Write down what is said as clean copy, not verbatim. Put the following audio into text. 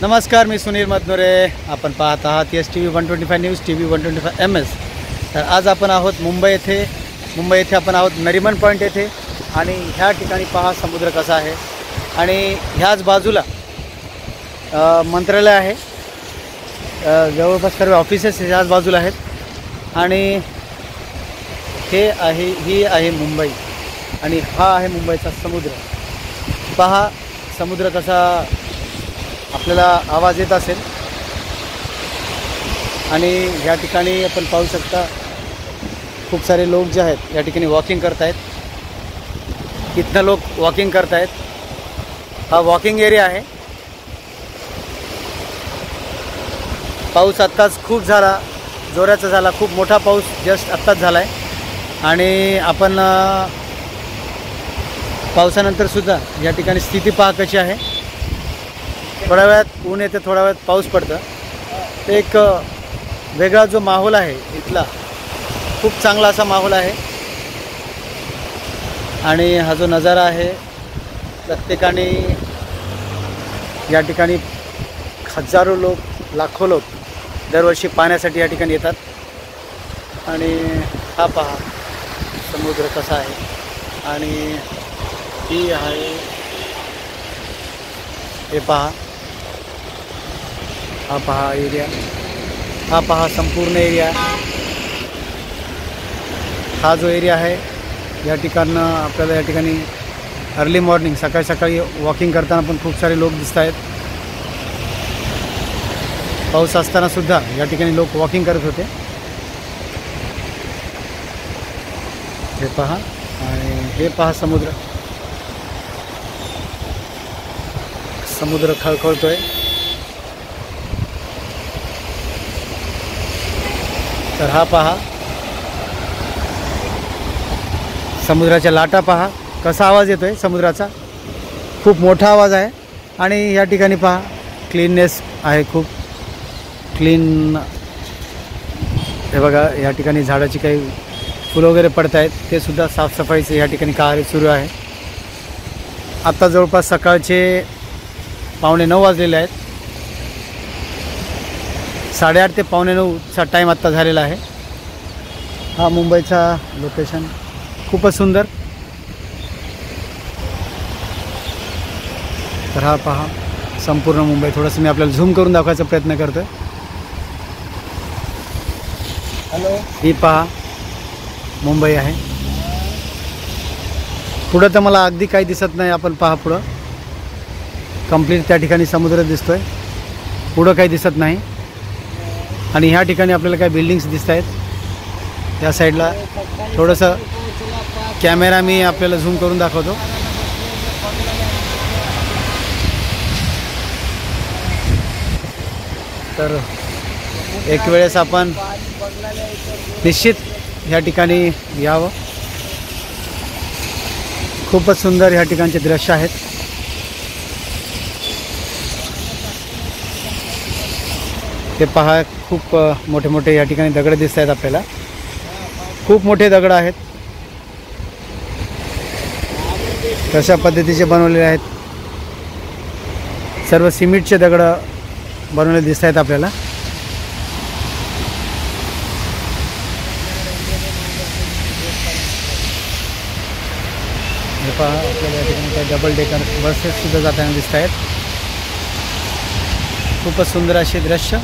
नमस्कार, मी सुनील मधनुरे. आपण पाहत आहात STV 125 न्यूज, TV 125 MS. तर आज आपण आहोत मुंबई येथे आपण आहोत नरिमन पॉईंट येथे. आणि ह्या ठिकाणी पहा समुद्र कसा आहे. आणि ह्याच बाजूला मंत्रालय आहे. जवळपास सर्व ऑफिसेस ह्याच बाजूला आहेत. आणि ही आहे मुंबई आणि हा आहे मुंबईचा समुद्र. पहा समुद्र कसा आपल्याला आवाज येत असेल. आणि या ठिकाणी आपण पाहू शकता खूप सारे लोक जे आहेत या ठिकाणी वॉकिंग करत आहेत. इथनं लोक वॉकिंग करत आहेत. हा वॉकिंग एरिया आहे. पाऊस आत्ताच खूप झाला, जोराचा झाला. खूप मोठा पाऊस जस्ट आत्ताच झाला आहे. आणि आपण पावसानंतर सुद्धा या ठिकाणी स्थिती पहा कशी आहे. थोड्या वेळात ऊन येते, थोड्या वेळात पाऊस पडतं. एक वेगळा जो माहोल आहे इथला, खूप चांगला असा माहोल आहे. आणि हा जो नजारा आहे, प्रत्येकाने या ठिकाणी हजारो लोक, लाखो लोक दरवर्षी पाहण्यासाठी या ठिकाणी येतात. आणि हा पहा समुद्र कसा आहे. आणि ही आहे, हे पहा, हा पहा एरिया, हा पहा संपूर्ण एरिया. हा जो एरिया आहे या ठिकाणं आपल्याला या ठिकाणी अर्ली मॉर्निंग सकाळी वॉकिंग करताना पण खूप सारे लोक दिसत आहेत. पाऊस असताना सुद्धा या ठिकाणी लोक वॉकिंग करत होते. हे पहा. आणि हे पहा समुद्र खळखळतोय. तर हा पहा समुद्राच्या लाटा, पहा कसा आवाज येतोय समुद्राचा. खूप मोठा आवाज आहे. आणि या ठिकाणी पहा क्लीननेस आहे, खूप क्लीन. हे बघा, या ठिकाणी झाडाची काही फुलं वगैरे पडत आहेत, ते सुद्धा साफसफाईचं या ठिकाणी कार्य सुरू आहे. आत्ता जवळपास सकाळचे 8:45 वाजलेले आहेत. 8:30 ते 9:45चा टाईम आत्ता झालेला आहे. हा मुंबईचा लोकेशन खूपच सुंदर. तर हा पहा संपूर्ण मुंबई. थोडंसं मी आपल्याला झूम करून दाखवायचा प्रयत्न करतो. ही पहा मुंबई आहे. पुढं तर मला अगदी काही दिसत नाही. आपण पहा पुढं कंप्लीट त्या ठिकाणी समुद्र दिसतोय. पुढं काही दिसत नाही. आणि ह्या ठिकाणी आपल्याला काही बिल्डिंग्स दिसत आहेत. त्या साईडला थोडंसं कॅमेरा मी आपल्याला झूम करून दाखवतो. तर एक वेळेस आपण निश्चित ह्या ठिकाणी यावं. खूपच सुंदर ह्या ठिकाणचे दृश्य आहेत. ते पहा, खूप मोठे मोठे या ठिकाणी दगड दिसत आहेत आपल्याला. खूप मोठे दगड आहेत. कशा पद्धतीचे बनवलेले आहेत. सर्व सिमेंटचे दगड बनवलेले दिसत आहेत आपल्याला. हे पहा, आपल्याला या ठिकाणी काही डबल डेकर बसेस सुद्धा जाताना दिसत आहेत. खूपच सुंदर असे दृश्य.